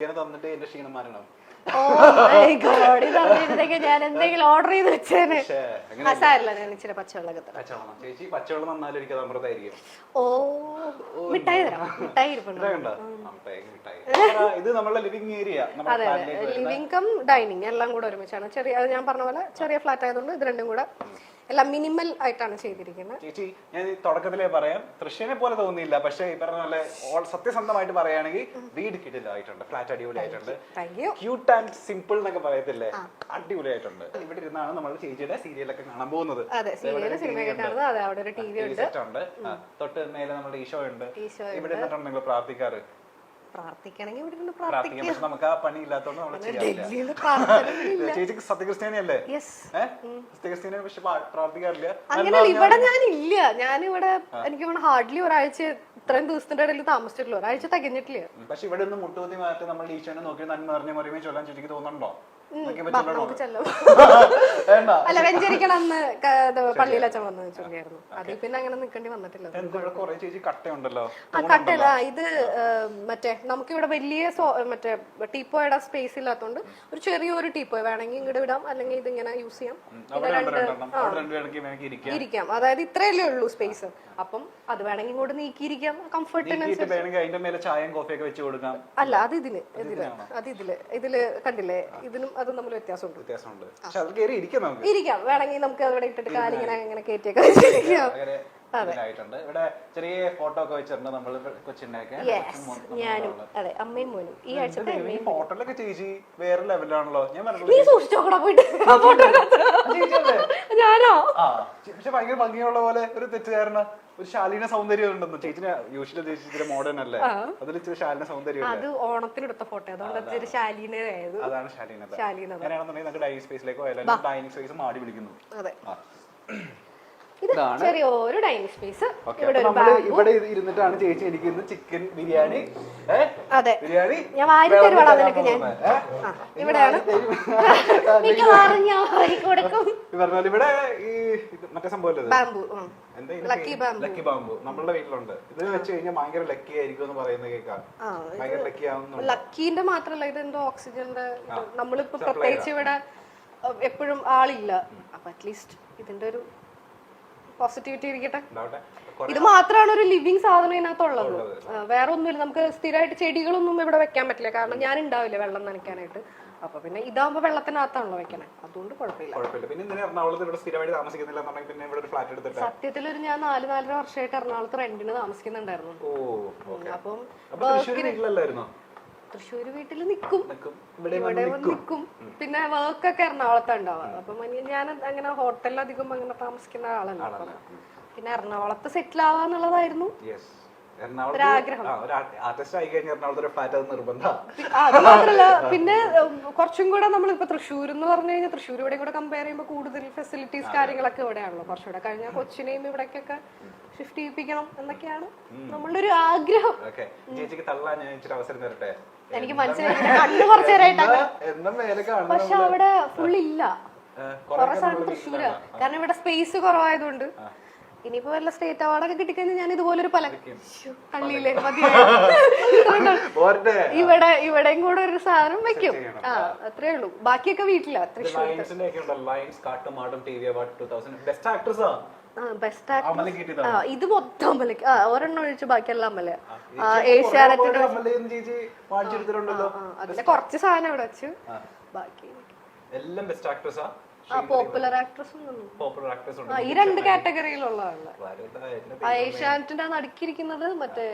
തന്നിട്ട് എന്റെ ക്ഷീണം മാറണം. ഞാൻ എന്തെങ്കിലും ഓർഡർ ചെയ്ത് വെച്ചേനെ. ഞാൻ ഇച്ചിരി പച്ചവെള്ളം ചേച്ചി പച്ചവെള്ളം നന്നാലും എനിക്ക് അമൃതായിരിക്കും. ഓ മിഠായി തരാം. മിഠായി ഇത് നമ്മുടെ ലിവിംഗ് ഏരിയ. അതെ ലിവിംഗ് കം ഡൈനിങ് എല്ലാം കൂടെ ഒരുമിച്ചാണ്. ചെറിയ ഞാൻ പറഞ്ഞ പോലെ ചെറിയ ഫ്ലാറ്റ് ആയതുകൊണ്ട് ഇത് രണ്ടും കൂടെ എല്ലാം മിനിമൽ ആയിട്ടാണ് ചെയ്തിരിക്കുന്നത്. ചേച്ചി ഞാൻ തുടക്കത്തിലേ പറയാം, തൃശ്ശൂരിനെ പോലെ തോന്നിയില്ല. പക്ഷെ ഈ പറഞ്ഞ പോലെ സത്യസന്ധമായിട്ട് പറയുകയാണെങ്കിൽ വീട് കിടിലായിട്ടുണ്ട്, ഫ്ലാറ്റ് അടിപൊളിയായിട്ടുണ്ട്, ക്യൂട്ട് ആൻഡ് സിമ്പിൾ എന്നൊക്കെ പറയത്തില്ലേ, അടിപൊളിയായിട്ടുണ്ട്. ഇവിടെ ഇരുന്നാണ് നമ്മൾ ചേച്ചിയുടെ സീരിയലൊക്കെ കാണാൻ പോകുന്നത്. തൊട്ട് മേലെ നമ്മുടെ ഈശോ ഉണ്ട്. ഇവിടെ ഇരുന്നിട്ടാണ് നിങ്ങൾ പ്രാർത്ഥിക്കാറ്? പ്രാർത്ഥിക്കണമെങ്കിൽ ഇവിടെ നിന്ന് പ്രാർത്ഥിക്കാം. പക്ഷെ നമുക്ക് ആ പണി ഇല്ലാത്തതുകൊണ്ട് നമ്മൾ ചെയ്യാറില്ല. ചേച്ചിക്ക് സത്യക്രിസ്ത്യാനിയല്ലേ? സത്യക്രിസ്ത്യാനി പക്ഷെ പ്രാർത്ഥിക്കാറില്ല. അങ്ങനെ ഇവിടെ ഞാനില്ല. ഞാനിവിടെ എനിക്ക് ഹാർഡ്ലി ഒരാഴ്ച ഇത്രയും ദിവസത്തിന്റെ ഇടയിൽ താമസിച്ചിട്ടില്ല. ഒരാഴ്ച തികഞ്ഞിട്ടില്ല. പക്ഷെ ഇവിടെ നിന്ന് മുട്ടുകുത്തി മാറ്റി നമ്മൾ ഈശോനെ നോക്കി നന്മ നിറഞ്ഞ മറിയുമേ ചൊല്ലാൻ ചേച്ചിക്ക് തോന്നുന്നുണ്ടോ? അല്ല വെഞ്ചരിക്കണമെന്ന് പള്ളിയിൽ അച്ഛൻ വന്ന് ചൊല്ലിയായിരുന്നു. അതിൽ പിന്നെ അങ്ങനെ നിൽക്കേണ്ടി വന്നിട്ടില്ല. ആ കട്ടല്ല, ഇത് മറ്റേ നമുക്കിവിടെ വലിയ മറ്റേ ടീപ്പോയുടെ സ്പേസ് ഇല്ലാത്തതുകൊണ്ട് ഒരു ചെറിയൊരു ടീപ്പോയ വേണമെങ്കിൽ ഇങ്ങോട്ട് വിടാം, അല്ലെങ്കിൽ ഇതിങ്ങനെ യൂസ് ചെയ്യാം. ഇരിക്കാം. അതായത് ഇത്രയല്ലേ ഉള്ളൂ സ്പേസ്. അപ്പം അത് വേണമെങ്കിൽ ഇങ്ങോട്ട് നീക്കിയിരിക്കാം കംഫർട്ടിനനുസരിച്ച്. അല്ല അത് ഇതില് കണ്ടില്ലേ, ഇതിനും അതും തമ്മിൽ വ്യത്യാസമുണ്ട്. ഇരിക്കാം വേണമെങ്കിൽ നമുക്ക് അവിടെ ഇട്ടിട്ട് കാലിങ്ങനെ അങ്ങനെ കയറ്റിയൊക്കെ വെച്ചിരിക്കാം. ഇവിടെ ചെറിയ ഫോട്ടോ ഒക്കെ വെച്ചിട്ടുണ്ട് നമ്മൾ കൊച്ചിൻ്റെയൊക്കെ. ഞാനും അതെ അമ്മയും മോനും ഈ ആഴ്ചത്തെ ഫോട്ടോയിലൊക്കെ ചേച്ചി വേറെ ലെവലാണല്ലോ. ഞാൻ നീ സൂക്ഷിച്ചോക്കടാ പോയിട്ട് ഞാനോ? പക്ഷെ ഭയങ്കര ഭംഗിയുള്ള പോലെ ഒരു തെറ്റുകാരന ഒരു ശാലീന സൗന്ദര്യം ഉണ്ടെന്ന്. ചേച്ചിന് യൂഷ്വലി ചേച്ചി മോഡേൺ അല്ലേ, അതിൽ ഇച്ചിരി ശാലീന സൗന്ദര്യം. അത് ഓണത്തിന് എടുത്ത ഫോട്ടോ, അതുകൊണ്ട് ശാലീനയായത്. അതാണ് ശാലീനത. അങ്ങനെയാണെന്നുണ്ടെങ്കിൽ നമുക്ക് ഡൈനിങ് സ്പേസിലേക്ക് പോയാലും ഡൈനിങ് സ്പേസ് മാടി വിളിക്കുന്നു. അതെ ചെറിയൊരു ഡൈനിങ് സ്പേസ്. ഇവിടെ ഇരുന്നിട്ടാണ് ചേച്ചി എനിക്ക് ഇന്ന് ചിക്കൻ ബിരിയാണി. അതെ ഞാൻ വാരി തരുവാടാ നിനക്ക്. ഞാൻ ഇവിടെയാണ് ഇവിടെ ഈ മറ്റേ സംഭവം ബാംബു, ലക്കി ബാംബു നമ്മളുടെ വീട്ടിലുണ്ട്. ഇത് വെച്ച് കഴിഞ്ഞാൽ ഭയങ്കര ലക്കി ആയിരിക്കും എന്ന് പറയുന്നത് കേൾക്കാം. ഭയങ്കര ലക്കി ആവുന്നു. ലക്കീന്റെ മാത്രല്ല, ഇത് എന്തോ ഓക്സിജന്റെ. നമ്മളിപ്പോ പ്രത്യേകിച്ച് ഇവിടെ എപ്പോഴും ആളില്ല, അപ്പൊ അറ്റ്ലീസ്റ്റ് ഇതിന്റെ ഒരു പോസിറ്റിവിറ്റി ഇരിക്കട്ടെ. ഇത് മാത്രമാണ് ഒരു ലിവിങ് സാധനം ഇതിനകത്തുള്ളത്. വേറെ ഒന്നുമില്ല. നമുക്ക് സ്ഥിരമായിട്ട് ചെടികളൊന്നും ഇവിടെ വെക്കാൻ പറ്റില്ല, കാരണം ഞാൻ ഉണ്ടാവില്ല വെള്ളം നനയ്ക്കാനായിട്ട്. അപ്പൊ പിന്നെ ഇതാകുമ്പോ വെള്ളത്തിനകത്താണല്ലോ വെക്കണേ, അതുകൊണ്ട് കുഴപ്പമില്ല. സത്യത്തിൽ ഒരു ഞാൻ 4-4.5 വർഷമായിട്ട് എറണാകുളത്ത് റെന്റിന് താമസിക്കുന്നുണ്ടായിരുന്നു. അപ്പം തൃശ്ശൂര് വീട്ടിൽ നിക്കും, ഇവിടെ നിക്കും. പിന്നെ വർക്കൊക്കെ എറണാകുളത്ത് ഉണ്ടാവുക. അപ്പൊ ഞാൻ അങ്ങനെ ഹോട്ടലിൽ അധികം അങ്ങനെ താമസിക്കുന്ന ആളല്ല. പിന്നെ എറണാകുളത്ത് സെറ്റിൽ ആവാന്നുള്ളതായിരുന്നു ഒരാഗ്രഹം. അത് മാത്രല്ല, പിന്നെ കുറച്ചും കൂടെ നമ്മളിപ്പോ തൃശ്ശൂർ എന്ന് പറഞ്ഞു കഴിഞ്ഞാൽ തൃശ്ശൂർ ഇവിടെ കൂടെ കമ്പയർ ചെയ്യുമ്പോൾ കൂടുതൽ ഫെസിലിറ്റീസ് കാര്യങ്ങളൊക്കെ ഇവിടെയാണല്ലോ. കുറച്ചുകൂടെ കഴിഞ്ഞാൽ കൊച്ചിനെയും ഇവിടേക്കൊക്കെ ഷിഫ്റ്റ് ചെയ്യിപ്പിക്കണം എന്നൊക്കെയാണ് നമ്മളുടെ ഒരു ആഗ്രഹം. എനിക്ക് മനസ്സിലായി കണ്ണു കുറച്ചു നേരമായിട്ടാണ്. പക്ഷെ അവിടെ ഫുൾ ഇല്ല, കുറെ സ്ഥലം തൃശ്ശൂരാ. കാരണം ഇവിടെ സ്പേസ് കുറവായതുകൊണ്ട്. ഇനിയിപ്പോ വല്ല സ്റ്റേറ്റ് അവാർഡൊക്കെ കിട്ടിക്കഴിഞ്ഞാൽ ഞാൻ ഇതുപോലൊരു പള്ളിയിലെ ഇവിടെയും കൂടെ ഒരു സാധനം വെക്കും. അത്രേ ഉള്ളൂ. ബാക്കിയൊക്കെ വീട്ടിലാ. തൃശ്ശൂർ ഇത് മൊത്തം അമ്മലക്ക്, ഒരെണ്ണം ഒഴിച്ച് ബാക്കിയെല്ലാം അമ്മല. ഏഷ്യാനെറ്റിന്റെ അതിന്റെ കുറച്ച് സാധനം ഇവിടെ വെച്ചു, ബാക്കി എല്ലാം ബെസ്റ്റ് ആക്ട്രസാ. പോപ്പുലർ ആക്ട്രസ് ഈ 2 കാറ്റഗറിയിലുള്ളതാണ്. ഏഷ്യാനെറ്റിന്റെ നടുക്കിയിരിക്കുന്നത് മറ്റേ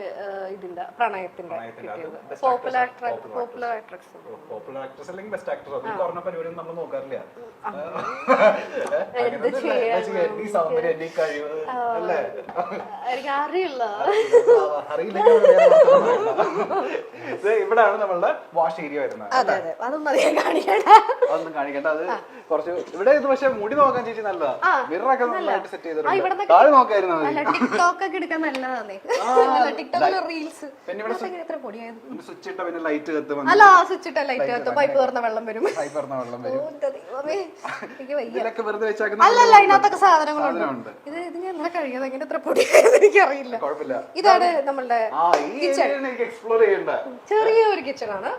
ഇതിന്റെ പ്രണയത്തിന്റെ പോപ്പുലർ ആക്ട്രസ്. എനിക്ക് അറിയില്ല. ഇവിടാണ് നമ്മളുടെ വാഷ് ഏരിയ വരുന്നത്. അതൊന്നും കാണിക്കേണ്ട. അത് കുറച്ച് ഇവിടെ ഇത് പക്ഷെ മുടി നോക്കാൻ ചേച്ചി നല്ലതാ. മിററൊക്കെ നന്നായിട്ട് സെറ്റ് ചെയ്തിട്ടുണ്ട്. ഇവിടുന്ന് താഴെ നോക്കായിരുന്നു മതി. ടിക്ടോക്ക് ഒക്കെ എടുക്കാൻ നല്ലതാണേ. ടിക്ടോക്കിലെ റീൽസ് എത്ര പൊടിയായത്. സ്വിച്ച് ഇട്ട പിന്നെ ലൈറ്റ് കത്തും. അല്ല സ്വിച്ച് ഇട്ട ലൈറ്റ് കത്തും, പൈപ്പ് തുറന്ന വെള്ളം വരും. പൈപ്പ് തുറന്ന വെള്ളം വരും. എനിക്ക് വയ്യ. ഇതിലൊക്കെ വെറുതെ വെച്ചാക്കുന്ന അല്ലല്ല, ഇതിനകത്തൊക്കെ സാധനങ്ങളുണ്ട്. ഇത് ഞാൻ ഇന്നലെ കഴിയാതെ എങ്ങനെ എത്ര പൊടിയായത് എനിക്കറിയില്ല. കുഴപ്പമില്ല. ഇതാണ് നമ്മളുടെ എക്സ്പ്ലോർ ചെയ്യണ്ട ചെറിയ ഒരു കിച്ചൺ ആണ്.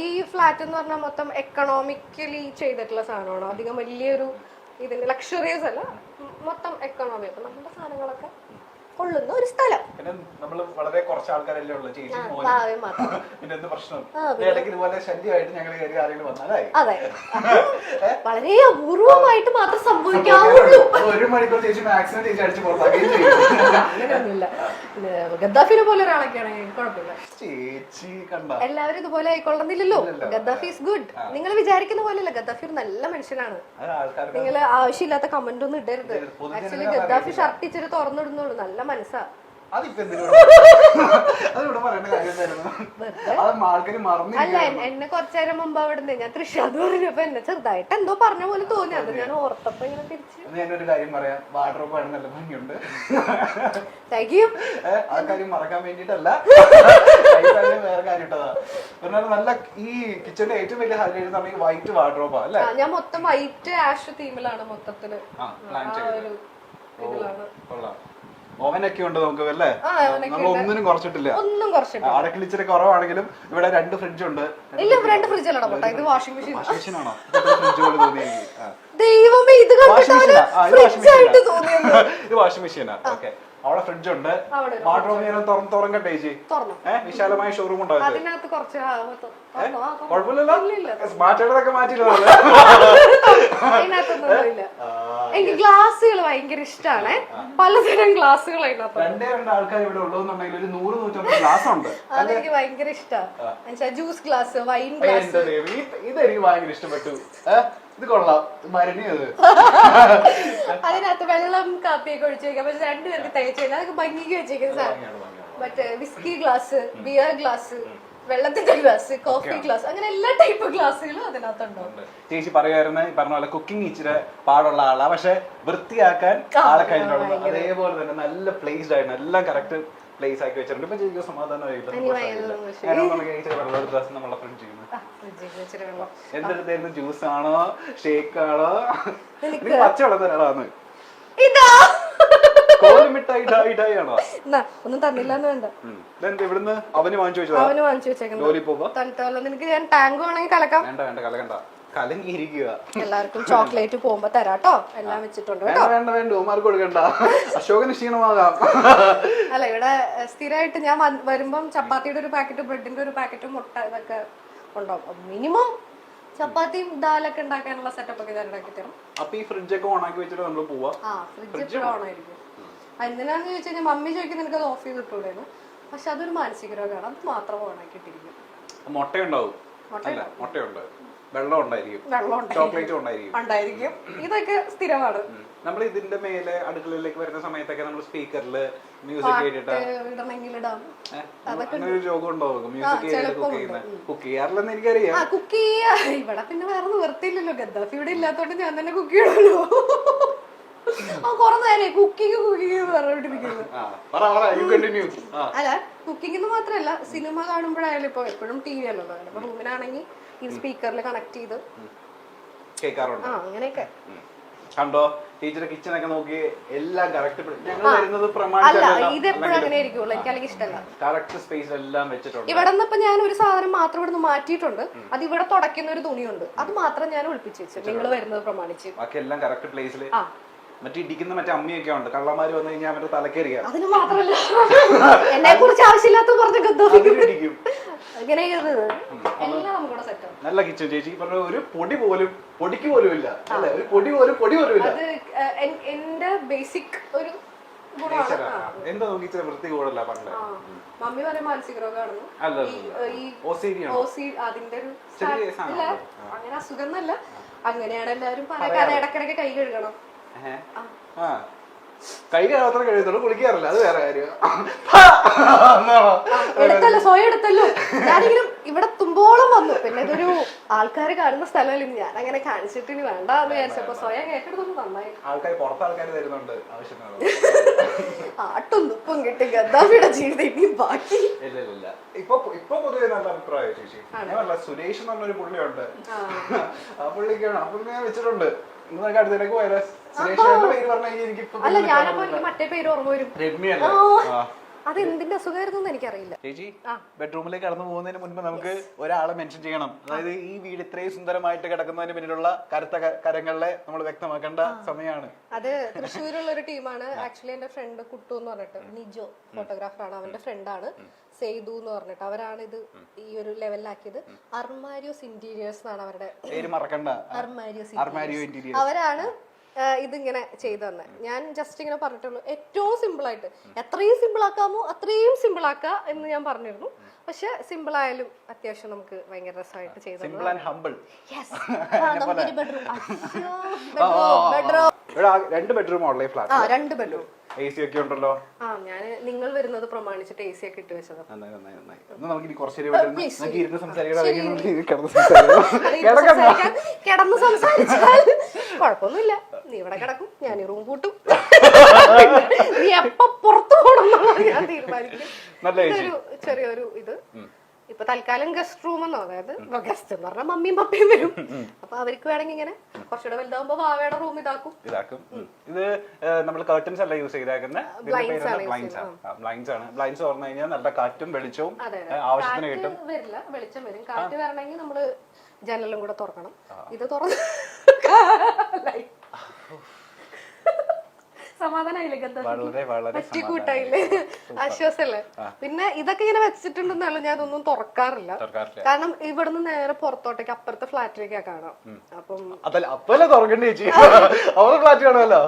ഈ ഫ്ലാറ്റ് എന്ന് പറഞ്ഞാൽ മൊത്തം എക്കണോമിക്കലി ചെയ്തിട്ടുള്ള സാധനമാണ്. അധികം വലിയൊരു ഇതിന് ലക്ഷറിയസ് അല്ല, മൊത്തം എക്കണോമി. അപ്പൊ നമ്മുടെ സാധനങ്ങളൊക്കെ കൊള്ളുന്ന ഒരു സ്ഥലം. പിന്നെ നമ്മള് വളരെ കുറച്ച് ആൾക്കാരല്ലേ ഉള്ളു, ചേച്ചി പിന്നെ എന്ത് പ്രശ്നം ഇടയ്ക്ക് ഇതുപോലെ ശല്യമായിട്ട് ഞങ്ങൾ കയറി ആരെങ്കിലും വന്നാലായി. അതെ, വളരെ അപൂർവമായിട്ട് മാത്രം സംഭവിക്കാവുള്ളൂ. 1 മണിക്കൂർ ചേച്ചി മാക്സിമം ചേച്ചി അടിച്ച് പുറത്താക്കുകയും ചെയ്യും. അങ്ങനെയൊന്നുമില്ല. ഗദ്ദാഫിനെ പോലെ ഒരാളൊക്കെയാണ് കുഴപ്പമില്ല. ചേച്ചി കണ്ട എല്ലാവരും ഇതുപോലെ ആയിക്കൊള്ളുന്നില്ലല്ലോ. Gaddafi is good. നിങ്ങൾ വിചാരിക്കുന്ന പോലെയല്ല, ഗദ്ദാഫി ഒരു നല്ല മനുഷ്യനാണ്. നിങ്ങൾ ആവശ്യമില്ലാത്ത കമന്റ് ഒന്നും ഇടരുത്. ആക്ച്വലി ഗദ്ദാഫി ഷർട്ട് ഇച്ചിരി തുറന്നിടുന്നുള്ളൂ, നല്ല മനസ്സാ. അല്ല, എന്നെ കുറച്ചേരം മുമ്പ് അവിടെ ഞാൻ തൃശ്ശാന്ന് പറഞ്ഞപ്പോ എന്നെ ചെറുതായിട്ട് എന്തോ പറഞ്ഞ പോലെ തോന്നി. അത് ഞാൻ ഓർത്തപ്പോ ഇങ്ങനെ തിരിച്ചു. ഞാനൊരു കാര്യം പറയാം, വാർഡ്രോബ് ആണ് നല്ല ഭംഗിയുണ്ട്. Thank you. ആ കാര്യം മറക്കാൻ വേണ്ടിട്ടല്ല, വേറെ കാര്യം ഇട്ടതാ. നല്ല ഈ കിച്ചന്റെ ഏറ്റവും വലിയ ഹൈലൈറ്റ് എന്ന് പറഞ്ഞാൽ വൈറ്റ് വാർഡ്രോബാ അല്ലേ? ഞാൻ മൊത്തം വൈറ്റ് ആഷ് തീമിലാണ് മൊത്തത്തില്. ഓവനൊക്കെ ഉണ്ട് നമുക്ക് അല്ലേ? നമ്മൾ ഒന്നിനും കുറച്ചിട്ടില്ല. ഒന്നും കുറച്ചിട്ടില്ല. അടക്കള ഇച്ചിരി കുറവാണെങ്കിലും ഇവിടെ 2 ഫ്രിഡ്ജ് ഉണ്ട്. ഇല്ല, 2 ഫ്രിഡ്ജ് അല്ല പോട്ടെ, ഇത് വാഷിംഗ് മെഷീൻ. വാഷിംഗ് മെഷീൻ ആണോ? ഫ്രിഡ്ജ് പോലെ തോന്നി. ദൈവമേ, ഇത് ഇത് വാഷിംഗ് മെഷീനാ. ഓക്കെ, അവിടെ ഫ്രിഡ്ജ് ഉണ്ട്. വാർഡ്രോബ് ഞാൻ തുറക്കട്ടെ ചേച്ചി? വിശാലമായ ഷോറൂം ഉണ്ടോ? അതിനകത്ത് കുറച്ച് കുഴപ്പമില്ലല്ലോ, സ്മാർട്ട് മാറ്റിയില്ല. എനിക്ക് ഗ്ലാസുകൾ ഭയങ്കര ഇഷ്ടമാണ്. പലതരം ഗ്ലാസുകൾ അതിനകത്ത്. 2 ആൾക്കാർ ഇവിടെ ഉള്ളതെന്നുണ്ടെങ്കിൽ ഒരു 100-150 ഗ്ലാസ് ഉണ്ട്. അതെനിക്ക് ഭയങ്കര ഇഷ്ടമാണ്. Juice glass, wine glass. ഇതെനിക്ക് ഭയങ്കര ഇഷ്ടപ്പെട്ടു. ഇത് കൊള്ളാം, മരുന്നിയത്. അതിനകത്ത് വെള്ളം കാപ്പിയൊക്കെ ഒഴിച്ചു വെക്കാം. പക്ഷെ 2 പേർക്ക് തയ്ച്ചു കഴിഞ്ഞാൽ അതൊക്കെ ഭംഗിക്ക് വെച്ചേക്കുന്ന സാധനം. മറ്റേ വിസ്കി ഗ്ലാസ്, ബിയർ ഗ്ലാസ്, വെള്ളത്തിന്റെ ഗ്ലാസ്, കോഫി ഗ്ലാസ്, അങ്ങനെ എല്ലാ ടൈപ്പ് ഗ്ലാസുകളും അതിനകത്തുണ്ടാവും. ചേച്ചി പറയുമായിരുന്നു ഈ പറഞ്ഞ പോലെ കുക്കിംഗ് ഇച്ചിരി പാടുള്ള ആളാ, പക്ഷെ വൃത്തിയാക്കാൻ ആളെ കഴിഞ്ഞിട്ടുണ്ട്. അതേപോലെ തന്നെ നല്ല പ്ലേസ്ഡ് ആയിട്ട് എല്ലാം കറക്റ്റ് പ്ലേസ് ആക്കി വെച്ചിട്ടുണ്ട്. ഇപ്പൊ ചേച്ചിക്ക് സമാധാനമായില്ല. നമ്മളെ ഫ്രണ്ട് ചെയ്യുന്നത് എന്തെടുത്തായിരുന്നു? ജ്യൂസ് ആണോ, ഷേക്ക് ആണോ? പച്ചവെള്ളം തരാളാന്ന്. ആണോ? ഒന്നും തന്നില്ലാന്ന് വേണ്ട. ഇവിടുന്ന് അവന് വാങ്ങിച്ചു വെച്ചേക്കുന്നത്. നിനക്ക് ഞാൻ ടാങ്ക് വേണമെങ്കിൽ കലക്കാം. വേണ്ട വേണ്ട, കലക്കണ്ട, കലങ്ങിയിരിക്കുക. എല്ലാവർക്കും ചോക്ലേറ്റ് പോകുമ്പോ തരാട്ടോ. എല്ലാം വെച്ചിട്ടുണ്ട്. വേണ്ട വേണ്ട, ഉമാർക്ക് കൊടുക്കണ്ട, അശോകന് ക്ഷീണമാകാം. അല്ല, ഇവിടെ സ്ഥിരമായിട്ട് ഞാൻ വരുമ്പം ചപ്പാത്തിയുടെ ഒരു പാക്കറ്റ്, ബ്രെഡിന്റെ ഒരു പാക്കറ്റ്, മുട്ട, ഇതൊക്കെ ഉണ്ടാവും. മിനിമം ചപ്പാത്തിയും ദാലൊക്കെ ഉണ്ടാക്കാനുള്ള സെറ്റപ്പ് ഒക്കെ ഞാൻ ഉണ്ടാക്കി തരും. അപ്പൊ ഈ ഫ്രിഡ്ജൊക്കെ ഓൺ ആക്കി വെച്ചിട്ട് നമ്മൾ പോവാ? ഫ്രിഡ്ജ് ഓൺ ആയിരിക്കും. എന്തിനാന്ന് ചോദിച്ചു കഴിഞ്ഞാൽ മമ്മി ചോദിക്കുന്നത് എനിക്ക് അത് ഓഫ് ചെയ്ത് ഇട്ടൂടെയാണ്. പക്ഷെ അതൊരു മാനസിക രോഗമാണ്, അത് മാത്രം ഓൺ ആക്കിയിട്ടിരിക്കും. മുട്ടയുണ്ടാവും? മുട്ടയുണ്ട്, വെള്ളം ഉണ്ടായിരിക്കും, ചോക്ലേറ്റും ഉണ്ടായിരിക്കും. ഇതൊക്കെ സ്ഥിരമാണ്. നമ്മൾ ഇതിന്റെ മേലെ അടുക്കളയിലേക്ക് വരുന്ന സമയത്തൊക്കെ നമ്മൾ സ്പീക്കറിൽ മ്യൂസിക് കേട്ടിട്ട് അങ്ങനെ ഒരു രോഗം ഉണ്ടാവും. മ്യൂസിക് കുക്ക് ചെയ്യാറില്ലെന്ന് എനിക്കറിയാം. കുക്ക് ചെയ്യാ ഇവിടെ പിന്നെ വേറെ നിവർത്തിയില്ലല്ലോ. ഗദ്ദാഫി ഇവിടെ ഇല്ലാത്തോണ്ട് ഞാൻ തന്നെ കുക്ക് ചെയ്യണല്ലോ. കൊറേ നേരം കുക്കിംഗ് പറഞ്ഞോണ്ടിരിക്കുന്നത്. അല്ല, കുക്കിംഗ് മാത്രല്ല, സിനിമ കാണുമ്പോഴായാലും ഇപ്പൊ എപ്പോഴും ടി വി അല്ലല്ലോ. അപ്പൊ റൂമിനാണെങ്കിൽ ഈ സ്പീക്കറിൽ കണക്ട് ചെയ്ത് കേൾക്കാറുണ്ട്. അങ്ങനെയൊക്കെ കണ്ടോ, ടീച്ചർ കിച്ചണൊക്കെ നോക്കി എല്ലാം കറക്റ്റ്. അല്ല, ഇത് എപ്പോഴും അങ്ങനെ ആയിരിക്കുള്ളൂ. എനിക്ക് അല്ലെങ്കിൽ ഇഷ്ടമല്ല. കറക്റ്റ് സ്പേസ് എല്ലാം വെച്ചിട്ടുണ്ട്. ഇവിടെ നിന്ന് ഞാൻ ഒരു സാധനം മാത്രം ഇവിടെ നിന്ന് മാറ്റിയിട്ടുണ്ട്. അത് ഇവിടെ തുടയ്ക്കുന്ന ഒരു തുണിയുണ്ട്, അത് മാത്രം ഞാൻ ഒളിപ്പിച്ചു വെച്ചു നിങ്ങൾ വരുന്നത് പ്രമാണിച്ച്. ബാക്കി എല്ലാം കറക്റ്റ് പ്ലേസിൽ. മറ്റേ ഇടിക്കുന്ന മറ്റേ അമ്മിയൊക്കെ ഉണ്ട്, കള്ളന്മാര് വന്നു കഴിഞ്ഞാൽ മറ്റേ തലക്കേറിയ. അതിന് മാത്രമല്ല, എന്നെ കുറിച്ച് ആവശ്യമില്ലാത്ത കുറച്ച് ഇടിക്കും. നല്ല കിച്ചൺ ചേച്ചി പറഞ്ഞ ഒരു പൊടി പോലും, പൊടിക്ക് പോലും ഇല്ല അല്ലെ? ഒരു പൊടി പോലും ഇല്ല. അത് എന്റെ ബേസിക് ഒരു എന്താ നോക്കി വൃത്തി കൂടല്ല പണ്ട്. മമ്മി പറയും മാനസിക രോഗമാണെന്ന്. അതിന്റെ ഒരു അങ്ങനെ അസുഖം എന്നല്ല, അങ്ങനെയാണ് എല്ലാവരും പറയാൻ. ഇടക്കിടക്ക് കൈ കഴുകണം. കൈ മാത്രം കഴിയത്തുള്ളൂ, കുളിക്കാറില്ല, അത് വേറെ കാര്യം. എടുത്തല്ലോ, സ്വയം എടുത്തല്ലോ. ഞാനിങ്ങനെ ഇവിടെ തുമ്പോളം വന്നു, പിന്നെ ഇതൊരു ആൾക്കാർ കാണുന്ന സ്ഥലമല്ല, ഞാൻ അങ്ങനെ കാണിച്ചിട്ട് ഇനി വേണ്ട എന്ന് വിചാരിച്ചപ്പോ സ്വയം ഏറ്റെടുത്തൊന്നും നന്നായി. ആൾക്കാർ പുറത്ത് ആൾക്കാർ തരുന്നുണ്ട് ആവശ്യത്തിനുള്ള ആട്ടും തുപ്പും കിട്ടി ഗദ്ദാഫിയുടെ ജീവിതം ഇനി ബാക്കി. ഇല്ല ഇപ്പൊ പൊതുവെ നല്ല അഭിപ്രായം ചേച്ചി. ഞാൻ പറഞ്ഞ സുരേഷ് എന്ന് പറഞ്ഞൊരു പുള്ളിയുണ്ട്, ആ പുള്ളിക്കാണ്, ആ പുള്ളി ഞാൻ വെച്ചിട്ടുണ്ട്. നിങ്ങൾക്ക് അടുത്തേക്ക് പോയാലോ? സുരേഷ് പേര് പറഞ്ഞാൽ എനിക്ക് അല്ല, ഞാനപ്പോ എനിക്ക് മറ്റേ പേര് ഓർമ്മ വരും. രമ്യല്ലേ? അത് എന്തിന്റെ അസുഖമായിരുന്നു എനിക്കറിയില്ല. ചേച്ചി ബെഡ്റൂമിലേക്ക് കടന്നു പോകുന്നതിന് മുൻപ് നമുക്ക് ഒരാളെ മെൻഷൻ ചെയ്യണം. അതായത് ഈ വീട് ഇത്രയും സുന്ദരമായിട്ട് കിടക്കുന്നതിന് പിന്നിലുള്ള കറുത്ത കരങ്ങളെ നമ്മൾ വ്യക്തമാക്കേണ്ട സമയമാണ്. അത് തൃശ്ശൂരുള്ള ഒരു ടീമാണ്. ആക്ച്വലി എന്റെ ഫ്രണ്ട് കുട്ടു എന്ന് പറഞ്ഞിട്ട്, നിജോ ഫോട്ടോഗ്രാഫറാണ്, അവന്റെ ഫ്രണ്ടാണ് സെയ്തു എന്ന് പറഞ്ഞിട്ട്, അവരാണ് ഇത് ഈ ഒരു ലെവലിലാക്കിയത്. അർമാരിയോസ് ഇന്റീരിയേഴ്സ് എന്നാണ് അവരുടെ പേര് മറക്കണ്ട. അർമാരിയോ ഇന്റീരിയേഴ്സ് അവരാണ് ഇതിങ്ങനെ ചെയ്തു തന്നെ. ഞാൻ ജസ്റ്റ് ഇങ്ങനെ പറഞ്ഞിട്ടുള്ളൂ, ഏറ്റവും സിമ്പിൾ ആയിട്ട് എത്രയും സിമ്പിൾ ആക്കാമോ അത്രയും സിമ്പിൾ ആക്കുക എന്ന് ഞാൻ പറഞ്ഞിരുന്നു. പക്ഷെ സിമ്പിൾ ആയാലും അത്യാവശ്യം നമുക്ക് ഭയങ്കര രസമായിട്ട് ചെയ്തു. രണ്ട് ബെഡ്റൂം ഉള്ള ഫ്ലാറ്റ്, രണ്ട് ബെഡ്റൂം, AC ഒക്കെ ഉണ്ടല്ലോ. ഞാൻ നിങ്ങൾ വരുന്നത് പ്രമാണിച്ചിട്ട് AC ഒക്കെ ഇട്ട് വെച്ചത്. കിടന്ന് സംസാരിച്ചാൽ കുഴപ്പമൊന്നുമില്ല, നീ ഇവിടെ കിടക്കും, ഞാൻ ഈ റൂം പൂട്ടും, നീ എപ്പോ പുറത്തു പോകണം എന്നുള്ളത് ഞാൻ തീരുമാനിക്കും. ഇതൊരു ചെറിയൊരു ഇത് ഇപ്പൊ തൽക്കാലം ഗസ്റ്റ് റൂം എന്നോ, അതായത് ഗസ്റ്റ് എന്ന് പറഞ്ഞാൽ മമ്മിയും പപ്പയും വരും, അപ്പൊ അവർക്ക് വേണമെങ്കിൽ ഇങ്ങനെ കുറച്ചുകൂടെ വലുതാവുമ്പോ വാവയുടെ റൂം ഇതാക്കും. ഇത് നമ്മൾ കർട്ടൻസ് അല്ല യൂസ് ചെയ്തേക്കുന്നത്, ബ്ലൈൻഡ്സ് ആണ്. ബ്ലൈൻഡ്സ് തുറന്നു കഴിഞ്ഞാൽ നല്ല കാറ്റും വെളിച്ചവും ആവശ്യത്തിന് കിട്ടും. വരില്ല, വെളിച്ചം വരും. കാറ്റ് വരണമെങ്കിൽ നമ്മള് ജനലും കൂടെ തുറക്കണം. ഇത് തുറന്ന് സമാധാനായില്ലേ, കൂട്ടായില്ലേ, ആശ്വാസല്ലേ. പിന്നെ ഇതൊക്കെ ഇങ്ങനെ വെച്ചിട്ടുണ്ടെന്നല്ല ഞാൻ ഇതൊന്നും തുറക്കാറില്ല, കാരണം ഇവിടുന്ന് നേരെ പുറത്തോട്ടേക്ക് അപ്പുറത്തെ ഫ്ലാറ്റിലേക്കാ കാണാം. അപ്പം അപ്പല്ലേ തുറക്കണ്ടേ ചേച്ചി, അവിടെ ഫ്ലാറ്റ് കാണുമല്ലോ.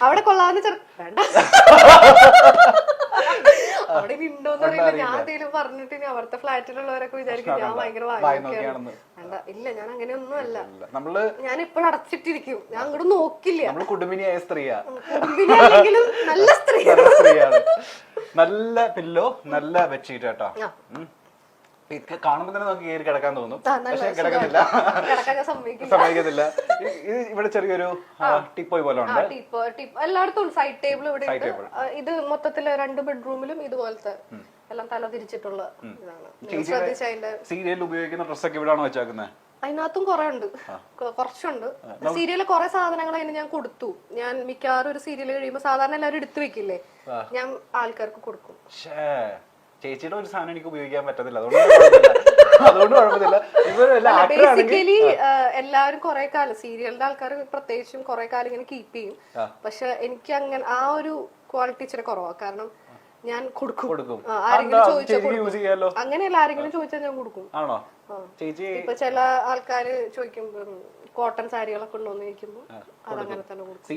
അവിടെ കൊള്ളാവുന്ന വേണ്ട, അവിടെ ഉണ്ടോന്ന് അറിയില്ല. ഞാൻ എന്തെങ്കിലും പറഞ്ഞിട്ട് ഇനി അവിടുത്തെ ഫ്ലാറ്റിലുള്ളവരൊക്കെ വിചാരിക്കും ഞാൻ ഭയങ്കര വാങ്ങിക്കാണ്. വേണ്ട, ഇല്ല, ഞാൻ അങ്ങനെയൊന്നും അല്ല. ഞാൻ ഇപ്പോഴും അടച്ചിട്ടിരിക്കും, ഞാൻ അങ്ങോട്ട് നോക്കില്ല. കുടുംബിനിയായ സ്ത്രീയാ, കുടുംബിനിയാണെങ്കിലും നല്ല സ്ത്രീയാണ്. നല്ല പില്ലോ, നല്ല ബെഡ്ഷീറ്റ് കേട്ടോ. കാണുമ്പോ തന്നെ നമുക്ക് കയറി കിടക്കാൻ തോന്നും, പക്ഷെ കിടക്കുന്നില്ല, സമ്മതിക്കത്തില്ല. ഇത് ഇവിടെ ചെറിയൊരു ടിപ്പോയ് പോലെ ഉണ്ട്. എല്ലായിടത്തും സൈഡ് ടേബിൾ ഇവിടെ ഉണ്ട്. ഇത് മൊത്തത്തില് 2 ബെഡ്റൂമിലും ഇതുപോലത്തെ എല്ലാം തല തിരിച്ചിട്ടുള്ള ഇതാണ്. സീരിയൽ ഉപയോഗിക്കുന്ന ഡ്രസ്സൊക്കെ ഇവിടെയാണോ വെച്ചേക്കുന്നത്? അതിനകത്തും കുറെ ഉണ്ട്, കുറച്ചുണ്ട്. സീരിയലിൽ കുറെ സാധനങ്ങൾ അതിന് ഞാൻ കൊടുത്തു. ഞാൻ മിക്കവാറും ഒരു സീരിയൽ കഴിയുമ്പോ സാധാരണ എല്ലാവരും എടുത്തു വെക്കില്ലേ, ഞാൻ ആൾക്കാർക്ക് കൊടുക്കും. ചേച്ചിയുടെ ഒരു സാധനം എനിക്ക് ഉപയോഗിക്കാൻ പറ്റത്തില്ല, അതുകൊണ്ട് കുഴപ്പമില്ല. ബേസിക്കലി എല്ലാവരും കുറെ കാലം സീരിയലിന്റെ ആൾക്കാർ പ്രത്യേകിച്ചും കുറെ കാലം ഇങ്ങനെ കീപ്പ് ചെയ്യും. പക്ഷെ എനിക്ക് അങ്ങനെ ആ ഒരു ക്വാളിറ്റി ഇച്ചിരി കുറവാണ്, കാരണം ഞാൻ കൊടുക്കും. ആരെങ്കിലും ചോദിച്ചാൽ അങ്ങനെയല്ല, ആരെങ്കിലും ചോദിച്ചാൽ ഞാൻ കൊടുക്കും. ഇപ്പൊ ചില ആൾക്കാര് ചോദിക്കുമ്പോ കോട്ടൺ സാരികളൊക്കെ ഉണ്ടോന്ന് ചോദിക്കുമ്പോ അതങ്ങനെ തന്നെ കൊടുക്കും.